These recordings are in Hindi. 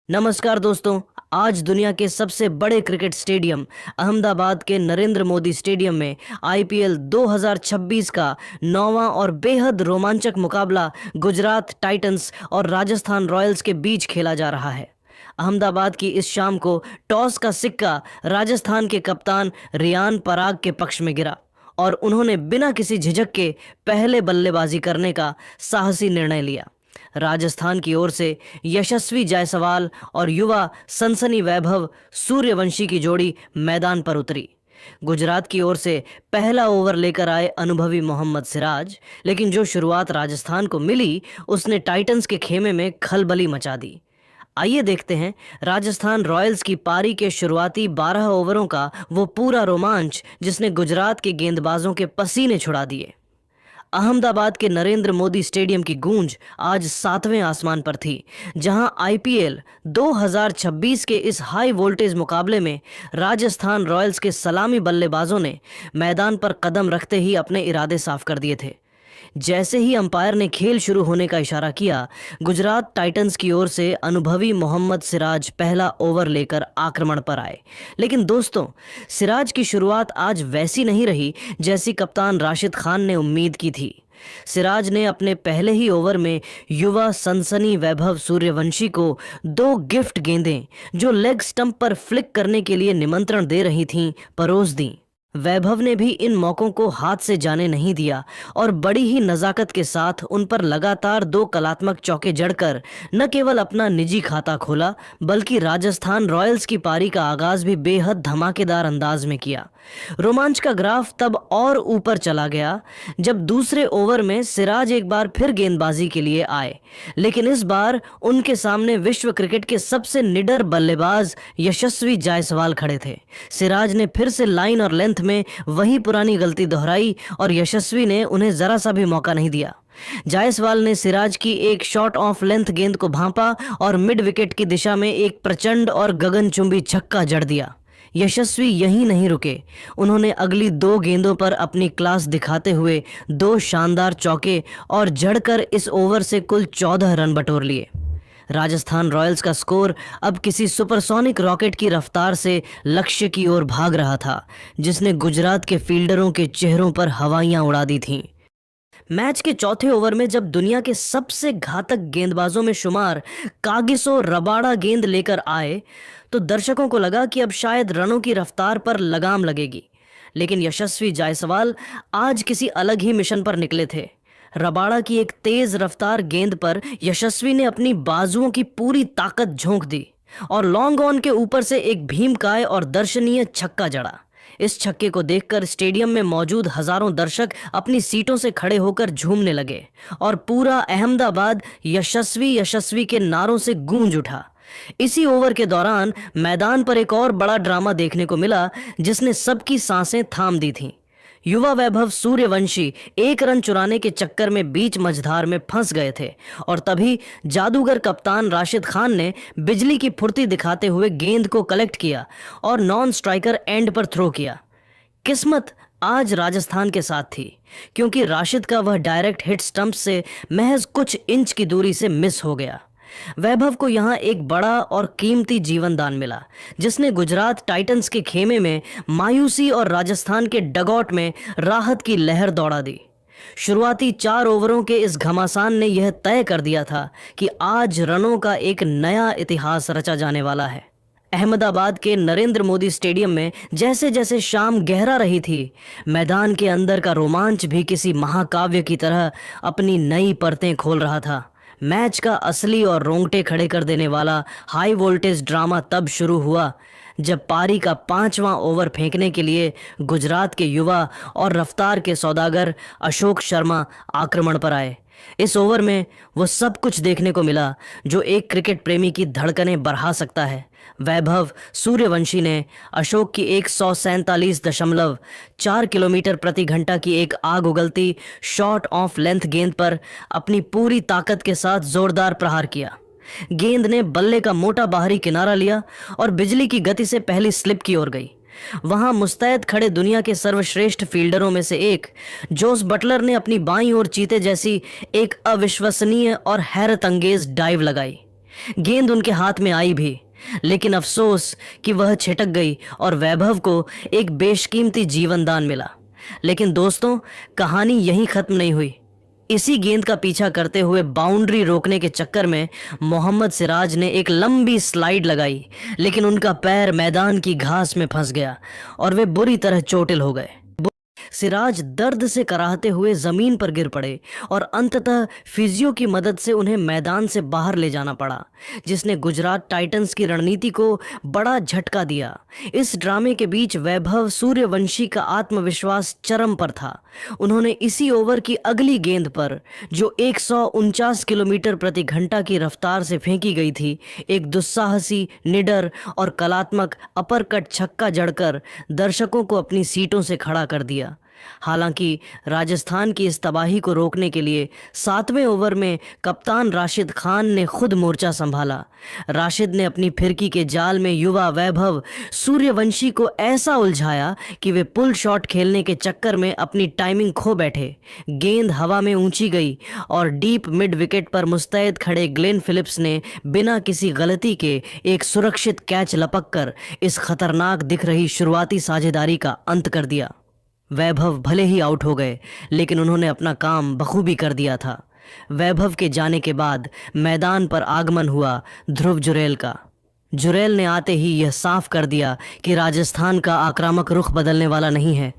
नमस्कार दोस्तों। आज दुनिया के सबसे बड़े क्रिकेट स्टेडियम अहमदाबाद के नरेंद्र मोदी स्टेडियम में आईपीएल 2026 का नौवां और बेहद रोमांचक मुकाबला गुजरात टाइटंस और राजस्थान रॉयल्स के बीच खेला जा रहा है। अहमदाबाद की इस शाम को टॉस का सिक्का राजस्थान के कप्तान रियान पराग के पक्ष में गिरा और उन्होंने बिना किसी झिझक के पहले बल्लेबाजी करने का साहसी निर्णय लिया। राजस्थान की ओर से यशस्वी जायसवाल और युवा सनसनी वैभव सूर्यवंशी की जोड़ी मैदान पर उतरी। गुजरात की ओर से पहला ओवर लेकर आए अनुभवी मोहम्मद सिराज, लेकिन जो शुरुआत राजस्थान को मिली उसने टाइटंस के खेमे में खलबली मचा दी। आइए देखते हैं राजस्थान रॉयल्स की पारी के शुरुआती 12 ओवरों का वो पूरा रोमांच जिसने गुजरात के गेंदबाजों के पसीने छुड़ा दिए। अहमदाबाद के नरेंद्र मोदी स्टेडियम की गूंज आज 7वें आसमान पर थी, जहां आईपीएल 2026 के इस हाई वोल्टेज मुकाबले में राजस्थान रॉयल्स के सलामी बल्लेबाजों ने मैदान पर कदम रखते ही अपने इरादे साफ कर दिए थे। जैसे ही अंपायर ने खेल शुरू होने का इशारा किया, गुजरात टाइटंस की ओर से अनुभवी मोहम्मद सिराज पहला ओवर लेकर आक्रमण पर आए। लेकिन दोस्तों, सिराज की शुरुआत आज वैसी नहीं रही जैसी कप्तान राशिद खान ने उम्मीद की थी। सिराज ने अपने पहले ही ओवर में युवा सनसनी वैभव सूर्यवंशी को 2 गिफ्ट गेंदें जो लेग स्टंप पर फ्लिक करने के लिए निमंत्रण दे रही थीं, परोस दी। वैभव ने भी इन मौकों को हाथ से जाने नहीं दिया और बड़ी ही नजाकत के साथ उन पर लगातार 2 कलात्मक चौके जड़कर न केवल अपना निजी खाता खोला, बल्कि राजस्थान रॉयल्स की पारी का आगाज भी बेहद धमाकेदार अंदाज में किया। रोमांच का ग्राफ तब और ऊपर चला गया जब दूसरे ओवर में सिराज एक बार फिर गेंदबाजी के लिए आए, लेकिन इस बार उनके सामने विश्व क्रिकेट के सबसे निडर बल्लेबाज यशस्वी जायसवाल खड़े थे। सिराज ने फिर से लाइन और लेंथ में वही पुरानी गलती दोहराई और यशस्वी ने उन्हें जरा सा भी मौका नहीं दिया। जायसवाल ने सिराज की एक शॉट ऑफ लेंथ गेंद को भांपा और मिड विकेट की दिशा में एक प्रचंड और गगनचुंबी छक्का जड़ दिया। यशस्वी यहीं नहीं रुके, उन्होंने अगली 2 गेंदों पर अपनी क्लास दिखाते हुए 2 शानदार चौके और जड़कर इस ओवर से कुल 14 रन बटोर लिए। राजस्थान रॉयल्स का स्कोर अब किसी सुपरसोनिक रॉकेट की रफ्तार से लक्ष्य की ओर भाग रहा था, जिसने गुजरात के फील्डरों के चेहरों पर हवाइयां उड़ा दी थीं। मैच के चौथे ओवर में जब दुनिया के सबसे घातक गेंदबाजों में शुमार कागिसो रबाड़ा गेंद लेकर आए तो दर्शकों को लगा कि अब शायद रनों की रफ्तार पर लगाम लगेगी, लेकिन यशस्वी जायसवाल आज किसी अलग ही मिशन पर निकले थे। रबाड़ा की एक तेज रफ्तार गेंद पर यशस्वी ने अपनी बाजुओं की पूरी ताकत झोंक दी और लॉन्ग ऑन के ऊपर से एक भीमकाय और दर्शनीय छक्का जड़ा। इस छक्के को देखकर स्टेडियम में मौजूद हजारों दर्शक अपनी सीटों से खड़े होकर झूमने लगे और पूरा अहमदाबाद यशस्वी यशस्वी के नारों से गूंज उठा। इसी ओवर के दौरान मैदान पर एक और बड़ा ड्रामा देखने को मिला जिसने सबकी सांसें थाम दी थीं। युवा वैभव सूर्यवंशी 1 रन चुराने के चक्कर में बीच मझधार में फंस गए थे और तभी जादूगर कप्तान राशिद खान ने बिजली की फुर्ती दिखाते हुए गेंद को कलेक्ट किया और नॉन स्ट्राइकर एंड पर थ्रो किया। किस्मत आज राजस्थान के साथ थी, क्योंकि राशिद का वह डायरेक्ट हिट स्टंप से महज कुछ इंच की दूरी से मिस हो गया। वैभव को यहां एक बड़ा और कीमती जीवन दान मिला, जिसने गुजरात टाइटंस के खेमे में मायूसी और राजस्थान के डगआउट में राहत की लहर दौड़ा दी। शुरुआती 4 ओवरों के इस घमासान ने यह तय कर दिया था कि आज रनों का एक नया इतिहास रचा जाने वाला है। अहमदाबाद के नरेंद्र मोदी स्टेडियम में जैसे जैसे शाम गहरा रही थी, मैदान के अंदर का रोमांच भी किसी महाकाव्य की तरह अपनी नई परतें खोल रहा था। मैच का असली और रोंगटे खड़े कर देने वाला हाई वोल्टेज ड्रामा तब शुरू हुआ जब पारी का 5वां ओवर फेंकने के लिए गुजरात के युवा और रफ्तार के सौदागर अशोक शर्मा आक्रमण पर आए। इस ओवर में वो सब कुछ देखने को मिला जो एक क्रिकेट प्रेमी की धड़कनें बढ़ा सकता है। वैभव सूर्यवंशी ने अशोक की 147.4 किलोमीटर प्रति घंटा की एक आग उगलती शॉट ऑफ लेंथ गेंद पर अपनी पूरी ताकत के साथ जोरदार प्रहार किया। गेंद ने बल्ले का मोटा बाहरी किनारा लिया और बिजली की गति से पहली स्लिप की ओर गई। वहां मुस्तैद खड़े दुनिया के सर्वश्रेष्ठ फील्डरों में से एक जोस बटलर ने अपनी बाईं ओर चीते जैसी एक अविश्वसनीय और हैरत अंगेज डाइव लगाई। गेंद उनके हाथ में आई भी, लेकिन अफसोस कि वह छिटक गई और वैभव को एक बेशकीमती जीवन दान मिला। लेकिन दोस्तों, कहानी यहीं खत्म नहीं हुई। इसी गेंद का पीछा करते हुए बाउंड्री रोकने के चक्कर में मोहम्मद सिराज ने एक लंबी स्लाइड लगाई, लेकिन उनका पैर मैदान की घास में फंस गया और वे बुरी तरह चोटिल हो गए। सिराज दर्द से कराहते हुए जमीन पर गिर पड़े और अंततः फिजियो की मदद से उन्हें मैदान से बाहर ले जाना पड़ा, जिसने गुजरात टाइटंस की रणनीति को बड़ा झटका दिया। इस ड्रामे के बीच वैभव सूर्यवंशी का आत्मविश्वास चरम पर था। उन्होंने इसी ओवर की अगली गेंद पर, जो 149 किलोमीटर प्रति घंटा की रफ्तार से फेंकी गई थी, एक दुस्साहसी, निडर और कलात्मक अपरकट छक्का जड़कर दर्शकों को अपनी सीटों से खड़ा कर दिया। हालांकि राजस्थान की इस तबाही को रोकने के लिए 7वें ओवर में कप्तान राशिद खान ने खुद मोर्चा संभाला। राशिद ने अपनी फिरकी के जाल में युवा वैभव सूर्यवंशी को ऐसा उलझाया कि वे पुल शॉट खेलने के चक्कर में अपनी टाइमिंग खो बैठे। गेंद हवा में ऊंची गई और डीप मिड विकेट पर मुस्तैद खड़े ग्लेन फिलिप्स ने बिना किसी गलती के एक सुरक्षित कैच लपककर इस खतरनाक दिख रही शुरुआती साझेदारी का अंत कर दिया। वैभव भले ही आउट हो गए, लेकिन उन्होंने अपना काम बखूबी कर दिया था। वैभव के जाने के बाद मैदान पर आगमन हुआ ध्रुव जुरैल का। जुरैल ने आते ही यह साफ कर दिया कि राजस्थान का आक्रामक रुख बदलने वाला नहीं है।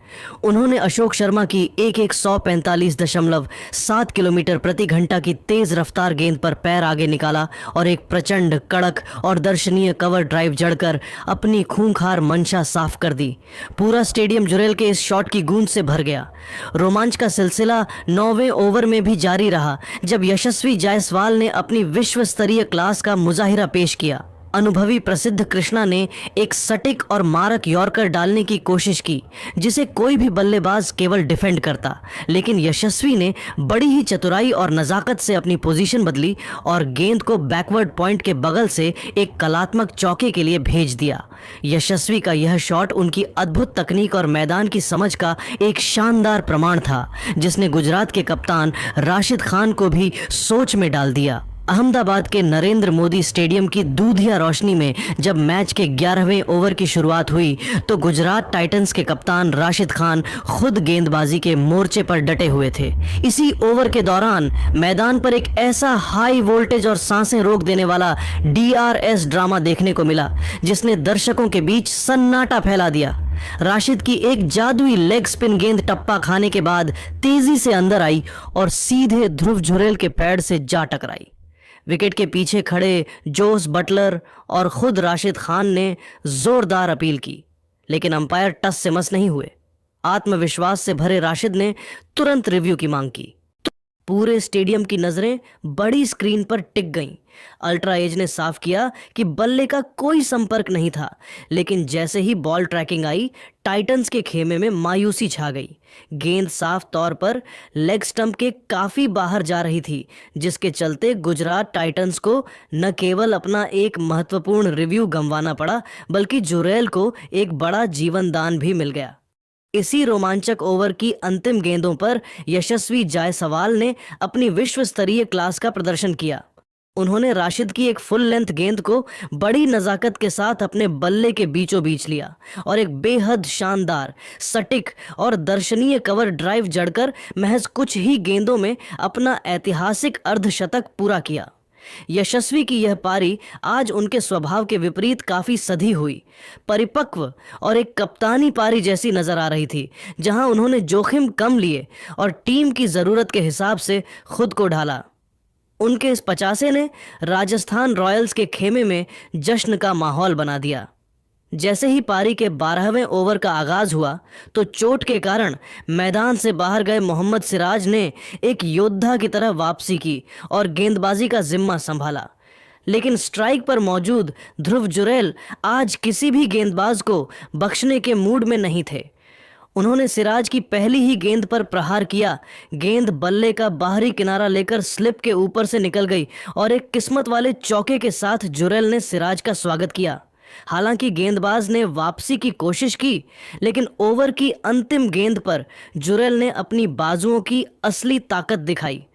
उन्होंने अशोक शर्मा की 145.7 किलोमीटर प्रति घंटा की तेज रफ्तार गेंद पर पैर आगे निकाला और एक प्रचंड, कड़क और दर्शनीय कवर ड्राइव जड़कर अपनी खूंखार मंशा साफ कर दी। पूरा स्टेडियम जुरैल के इस शॉट की गूंज से भर गया। रोमांच का सिलसिला 9वें ओवर में भी जारी रहा, जब यशस्वी जायसवाल ने अपनी विश्व स्तरीय क्लास का मुजाहिरा पेश किया। अनुभवी प्रसिद्ध कृष्णा ने एक सटीक और मारक यॉर्कर डालने की कोशिश की, जिसे कोई भी बल्लेबाज केवल डिफेंड करता, लेकिन यशस्वी ने बड़ी ही चतुराई और नज़ाकत से अपनी पोजीशन बदली और गेंद को बैकवर्ड पॉइंट के बगल से एक कलात्मक चौके के लिए भेज दिया। यशस्वी का यह शॉट उनकी अद्भुत तकनीक और मैदान की समझ का एक शानदार प्रमाण था, जिसने गुजरात के कप्तान राशिद खान को भी सोच में डाल दिया। अहमदाबाद के नरेंद्र मोदी स्टेडियम की दूधिया रोशनी में जब मैच के 11वें ओवर की शुरुआत हुई, तो गुजरात टाइटंस के कप्तान राशिद खान खुद गेंदबाजी के मोर्चे पर डटे हुए थे। इसी ओवर के दौरान मैदान पर एक ऐसा हाई वोल्टेज और सांसें रोक देने वाला DRS ड्रामा देखने को मिला, जिसने दर्शकों के बीच सन्नाटा फैला दिया। राशिद की एक जादुई लेग स्पिन गेंद टप्पा खाने के बाद तेजी से अंदर आई और सीधे ध्रुव जुरैल के पैड से जा टकराई। विकेट के पीछे खड़े जोस बटलर और खुद राशिद खान ने जोरदार अपील की, लेकिन अंपायर टस से मस नहीं हुए। आत्मविश्वास से भरे राशिद ने तुरंत रिव्यू की मांग की। पूरे स्टेडियम की नजरें बड़ी स्क्रीन पर टिक गईं। अल्ट्रा एज ने साफ किया कि बल्ले का कोई संपर्क नहीं था, लेकिन जैसे ही बॉल ट्रैकिंग आई, टाइटंस के खेमे में मायूसी छा गई। गेंद साफ तौर पर लेग स्टंप के काफी बाहर जा रही थी, जिसके चलते गुजरात टाइटंस को न केवल अपना एक महत्वपूर्ण रिव्यू गंवाना पड़ा, बल्कि जुरैल को एक बड़ा जीवन दान भी मिल गया। इसी रोमांचक ओवर की अंतिम गेंदों पर यशस्वी जायसवाल ने अपनी विश्व स्तरीय क्लास का प्रदर्शन किया। उन्होंने राशिद की एक फुल लेंथ गेंद को बड़ी नज़ाकत के साथ अपने बल्ले के बीचों बीच लिया और एक बेहद शानदार, सटीक और दर्शनीय कवर ड्राइव जड़कर महज कुछ ही गेंदों में अपना ऐतिहासिक अर्धशतक पूरा किया। यशस्वी की यह पारी आज उनके स्वभाव के विपरीत काफी सधी हुई, परिपक्व और एक कप्तानी पारी जैसी नजर आ रही थी, जहां उन्होंने जोखिम कम लिए और टीम की जरूरत के हिसाब से खुद को ढाला। उनके इस 50 ने राजस्थान रॉयल्स के खेमे में जश्न का माहौल बना दिया। जैसे ही पारी के 12वें ओवर का आगाज हुआ, तो चोट के कारण मैदान से बाहर गए मोहम्मद सिराज ने एक योद्धा की तरह वापसी की और गेंदबाजी का जिम्मा संभाला। लेकिन स्ट्राइक पर मौजूद ध्रुव जुरैल आज किसी भी गेंदबाज को बख्शने के मूड में नहीं थे। उन्होंने सिराज की पहली ही गेंद पर प्रहार किया। गेंद बल्ले का बाहरी किनारा लेकर स्लिप के ऊपर से निकल गई और एक किस्मत वाले चौके के साथ जुरैल ने सिराज का स्वागत किया। हालांकि गेंदबाज ने वापसी की कोशिश की, लेकिन ओवर की अंतिम गेंद पर जुरैल ने अपनी बाजुओं की असली ताकत दिखाई।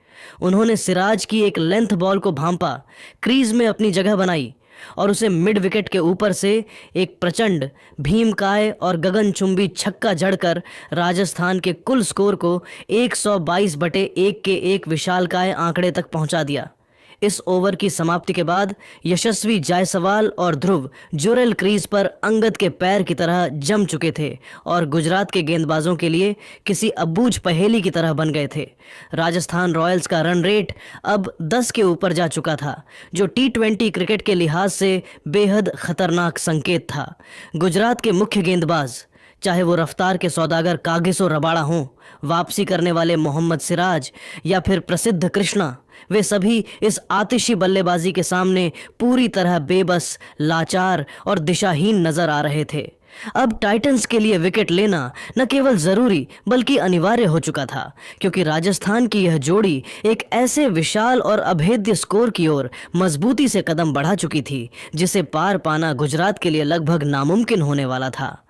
उन्होंने सिराज की एक लेंथ बॉल को भांपा, क्रीज में अपनी जगह बनाई और उसे मिड विकेट के ऊपर से एक प्रचंड भीमकाय और गगनचुंबी छक्का जड़कर राजस्थान के कुल स्कोर को 122/1 के एक विशालकाय आंकड़े तक पहुंचा दिया। इस ओवर की समाप्ति के बाद यशस्वी जायसवाल और ध्रुव जुरेल क्रीज पर अंगद के पैर की तरह जम चुके थे और गुजरात के गेंदबाजों के लिए किसी अबूझ पहेली की तरह बन गए थे। राजस्थान रॉयल्स का रन रेट अब 10 के ऊपर जा चुका था, जो T20 क्रिकेट के लिहाज से बेहद खतरनाक संकेत था। गुजरात के मुख्य गेंदबाज, चाहे वो रफ्तार के सौदागर कागिसो रबाड़ा हों, वापसी करने वाले मोहम्मद सिराज या फिर प्रसिद्ध कृष्णा, वे सभी इस आतिशी बल्लेबाजी के सामने पूरी तरह बेबस, लाचार और दिशाहीन नजर आ रहे थे। अब टाइटंस के लिए विकेट लेना न केवल जरूरी बल्कि अनिवार्य हो चुका था, क्योंकि राजस्थान की यह जोड़ी एक ऐसे विशाल और अभेद्य स्कोर की ओर मजबूती से कदम बढ़ा चुकी थी जिसे पार पाना गुजरात के लिए लगभग नामुमकिन होने वाला था।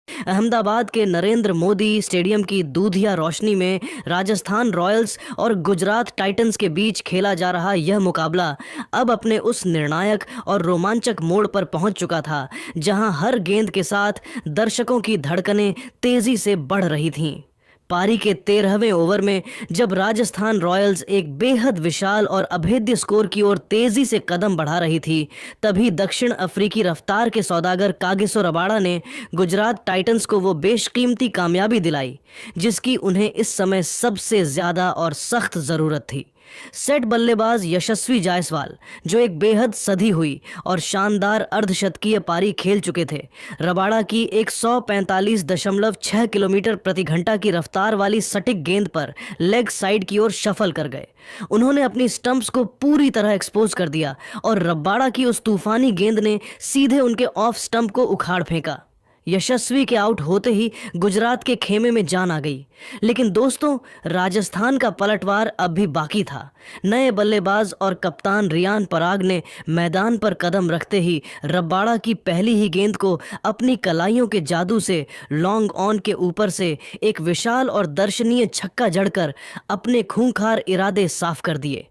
अहमदाबाद के नरेंद्र मोदी स्टेडियम की दूधिया रोशनी में राजस्थान रॉयल्स और गुजरात टाइटंस के बीच खेला जा रहा यह मुकाबला अब अपने उस निर्णायक और रोमांचक मोड़ पर पहुंच चुका था जहां हर गेंद के साथ दर्शकों की धड़कनें तेजी से बढ़ रही थीं। पारी के 13वें ओवर में जब राजस्थान रॉयल्स एक बेहद विशाल और अभेद्य स्कोर की ओर तेजी से कदम बढ़ा रही थी, तभी दक्षिण अफ्रीकी रफ्तार के सौदागर कागिसो रबाड़ा ने गुजरात टाइटंस को वो बेशकीमती कामयाबी दिलाई जिसकी उन्हें इस समय सबसे ज्यादा और सख्त जरूरत थी। सेट बल्लेबाज यशस्वी जायसवाल, जो एक बेहद सधी हुई और शानदार अर्धशतकीय पारी खेल चुके थे, रबाड़ा की 145.6 किलोमीटर प्रति घंटा की रफ्तार वाली सटीक गेंद पर लेग साइड की ओर शफल कर गए। उन्होंने अपनी स्टंप्स को पूरी तरह एक्सपोज कर दिया और रबाड़ा की उस तूफानी गेंद ने सीधे उनके ऑफ स्टंप को उखाड़ फेंका। यशस्वी के आउट होते ही गुजरात के खेमे में जान आ गई, लेकिन दोस्तों, राजस्थान का पलटवार अब भी बाकी था। नए बल्लेबाज और कप्तान रियान पराग ने मैदान पर कदम रखते ही रबाड़ा की पहली ही गेंद को अपनी कलाइयों के जादू से लॉन्ग ऑन के ऊपर से एक विशाल और दर्शनीय छक्का जड़कर अपने खूंखार इरादे साफ कर दिए।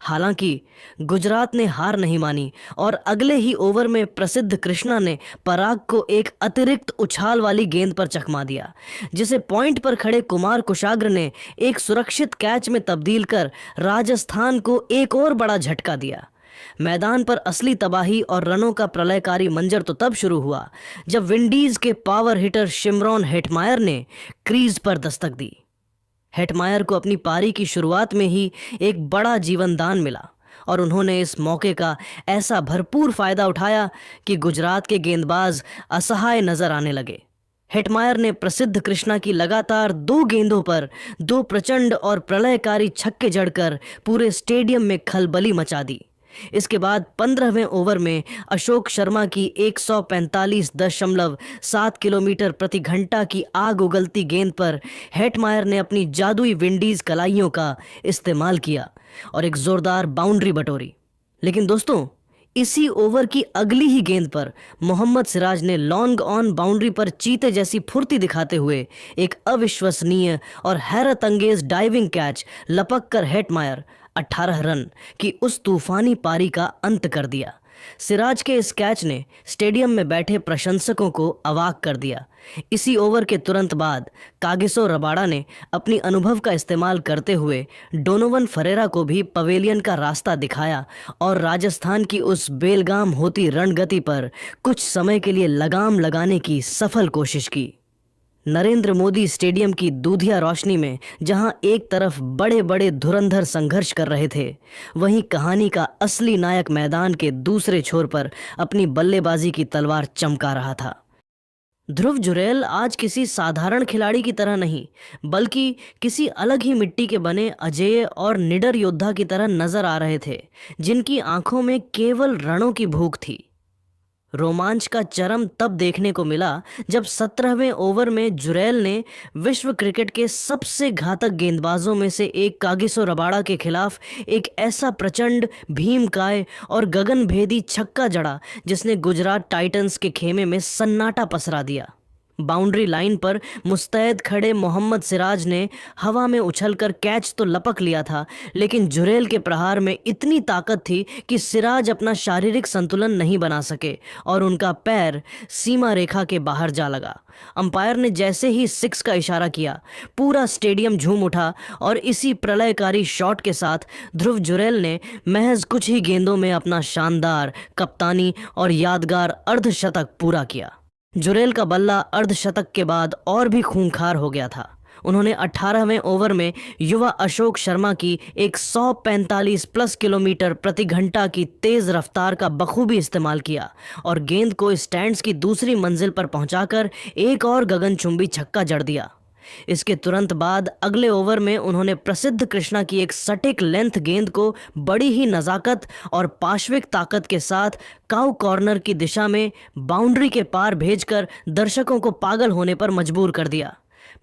हालांकि गुजरात ने हार नहीं मानी और अगले ही ओवर में प्रसिद्ध कृष्णा ने पराग को एक अतिरिक्त उछाल वाली गेंद पर चकमा दिया, जिसे पॉइंट पर खड़े कुमार कुशाग्र ने एक सुरक्षित कैच में तब्दील कर राजस्थान को एक और बड़ा झटका दिया। मैदान पर असली तबाही और रनों का प्रलयकारी मंजर तो तब शुरू हुआ जब विंडीज के पावर हिटर शिमरॉन हेटमायर ने क्रीज पर दस्तक दी। हेटमायर को अपनी पारी की शुरुआत में ही एक बड़ा जीवन दान मिला और उन्होंने इस मौके का ऐसा भरपूर फायदा उठाया कि गुजरात के गेंदबाज असहाय नजर आने लगे। हेटमायर ने प्रसिद्ध कृष्णा की लगातार 2 गेंदों पर 2 प्रचंड और प्रलयकारी छक्के जड़कर पूरे स्टेडियम में खलबली मचा दी। इसके बाद 15वें ओवर में अशोक शर्मा की 145.7 किलोमीटर प्रति घंटा की आग उगलती गेंद पर हेटमायर ने अपनी जादुई विंडीज कलाइयों का इस्तेमाल किया और एक जोरदार बाउंड्री बटोरी। लेकिन दोस्तों, इसी ओवर की अगली ही गेंद पर मोहम्मद सिराज ने लॉन्ग ऑन बाउंड्री पर चीते जैसी फुर्ती दिखाते हुए एक अविश्वसनीय और हैरत अंगेज डाइविंग कैच लपक कर हेटमायर 18 रन की उस तूफानी पारी का अंत कर दिया। सिराज के इस कैच ने स्टेडियम में बैठे प्रशंसकों को अवाक कर दिया। इसी ओवर के तुरंत बाद कागिसो रबाड़ा ने अपनी अनुभव का इस्तेमाल करते हुए डोनोवन फरेरा को भी पवेलियन का रास्ता दिखाया और राजस्थान की उस बेलगाम होती रणगति पर कुछ समय के लिए लगाम लगाने की सफल कोशिश की। नरेंद्र मोदी स्टेडियम की दूधिया रोशनी में जहां एक तरफ बड़े बड़े धुरंधर संघर्ष कर रहे थे, वहीं कहानी का असली नायक मैदान के दूसरे छोर पर अपनी बल्लेबाजी की तलवार चमका रहा था। ध्रुव जुरैल आज किसी साधारण खिलाड़ी की तरह नहीं, बल्कि किसी अलग ही मिट्टी के बने अजेय और निडर योद्धा की तरह नजर आ रहे थे, जिनकी आंखों में केवल रणों की भूख थी। रोमांच का चरम तब देखने को मिला जब 17वें ओवर में जुरैल ने विश्व क्रिकेट के सबसे घातक गेंदबाजों में से एक कागिसो रबाड़ा के खिलाफ एक ऐसा प्रचंड भीमकाय और गगनभेदी छक्का जड़ा जिसने गुजरात टाइटंस के खेमे में सन्नाटा पसरा दिया। बाउंड्री लाइन पर मुस्तैद खड़े मोहम्मद सिराज ने हवा में उछलकर कैच तो लपक लिया था, लेकिन जुरेल के प्रहार में इतनी ताकत थी कि सिराज अपना शारीरिक संतुलन नहीं बना सके और उनका पैर सीमा रेखा के बाहर जा लगा। अंपायर ने जैसे ही 6 का इशारा किया, पूरा स्टेडियम झूम उठा और इसी प्रलयकारी शॉट के साथ ध्रुव जुरेल ने महज कुछ ही गेंदों में अपना शानदार कप्तानी और यादगार अर्धशतक पूरा किया। जुरेल का बल्ला अर्धशतक के बाद और भी खूंखार हो गया था। उन्होंने 18वें ओवर में युवा अशोक शर्मा की एक 145 प्लस किलोमीटर प्रति घंटा की तेज रफ्तार का बखूबी इस्तेमाल किया और गेंद को स्टैंड्स की दूसरी मंजिल पर पहुंचाकर एक और गगनचुंबी छक्का जड़ दिया। इसके तुरंत बाद अगले ओवर में उन्होंने प्रसिद्ध कृष्णा की एक सटीक लेंथ गेंद को बड़ी ही नज़ाकत और पाश्विक ताकत के साथ काउ कॉर्नर की दिशा में बाउंड्री के पार भेजकर दर्शकों को पागल होने पर मजबूर कर दिया।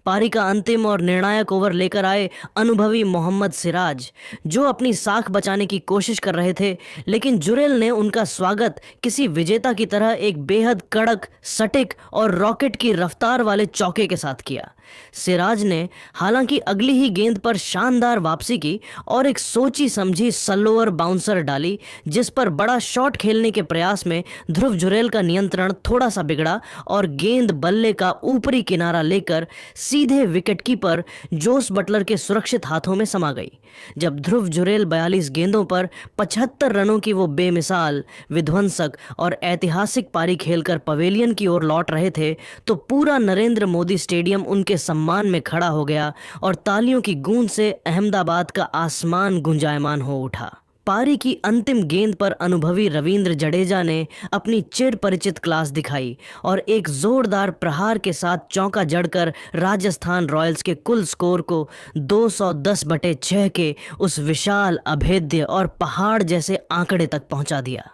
पारी का अंतिम और निर्णायक ओवर लेकर आए अनुभवी मोहम्मद सिराज, जो अपनी साख बचाने की कोशिश कर रहे थे, लेकिन जुरेल ने उनका स्वागत किसी विजेता की तरह एक बेहद कड़क, सटीक और रॉकेट की रफ्तार वाले चौके के साथ किया। सिराज ने हालांकि अगली ही गेंद पर शानदार वापसी की और एक सोची समझी स्लोअर बाउंसर डाली, जिस पर बड़ा शॉट खेलने के प्रयास में ध्रुव जुरेल का नियंत्रण थोड़ा सा बिगड़ा और गेंद बल्ले का ऊपरी किनारा लेकर सीधे विकेटकीपर जोस बटलर के सुरक्षित हाथों में समा गई। जब ध्रुव जुरेल 42 गेंदों पर 75 रनों की वो बेमिसाल, विध्वंसक और ऐतिहासिक पारी खेलकर पवेलियन की ओर लौट रहे थे, तो पूरा नरेंद्र मोदी स्टेडियम उनके सम्मान में खड़ा हो गया और तालियों की गूंज से अहमदाबाद का आसमान गुंजायमान हो उठा। पारी की अंतिम गेंद पर अनुभवी रवींद्र जडेजा ने अपनी चिर परिचित क्लास दिखाई और एक जोरदार प्रहार के साथ चौका जड़कर राजस्थान रॉयल्स के कुल स्कोर को 210/6 के उस विशाल, अभेद्य और पहाड़ जैसे आंकड़े तक पहुंचा दिया।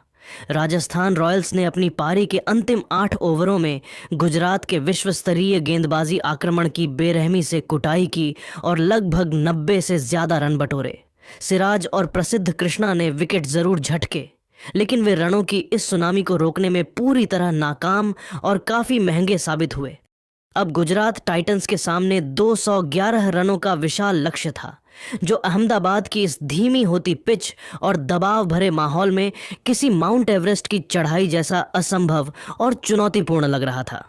राजस्थान रॉयल्स ने अपनी पारी के अंतिम 8 ओवरों में गुजरात के विश्व स्तरीय गेंदबाजी आक्रमण की बेरहमी से कुटाई की और लगभग 90 से ज्यादा रन बटोरे। सिराज और प्रसिद्ध कृष्णा ने विकेट जरूर झटके, लेकिन वे रनों की इस सुनामी को रोकने में पूरी तरह नाकाम और काफी महंगे साबित हुए। अब गुजरात टाइटंस के सामने 211 रनों का विशाल लक्ष्य था, जो अहमदाबाद की इस धीमी होती पिच और दबाव भरे माहौल में किसी माउंट एवरेस्ट की चढ़ाई जैसा असंभव और चुनौतीपूर्ण लग रहा था।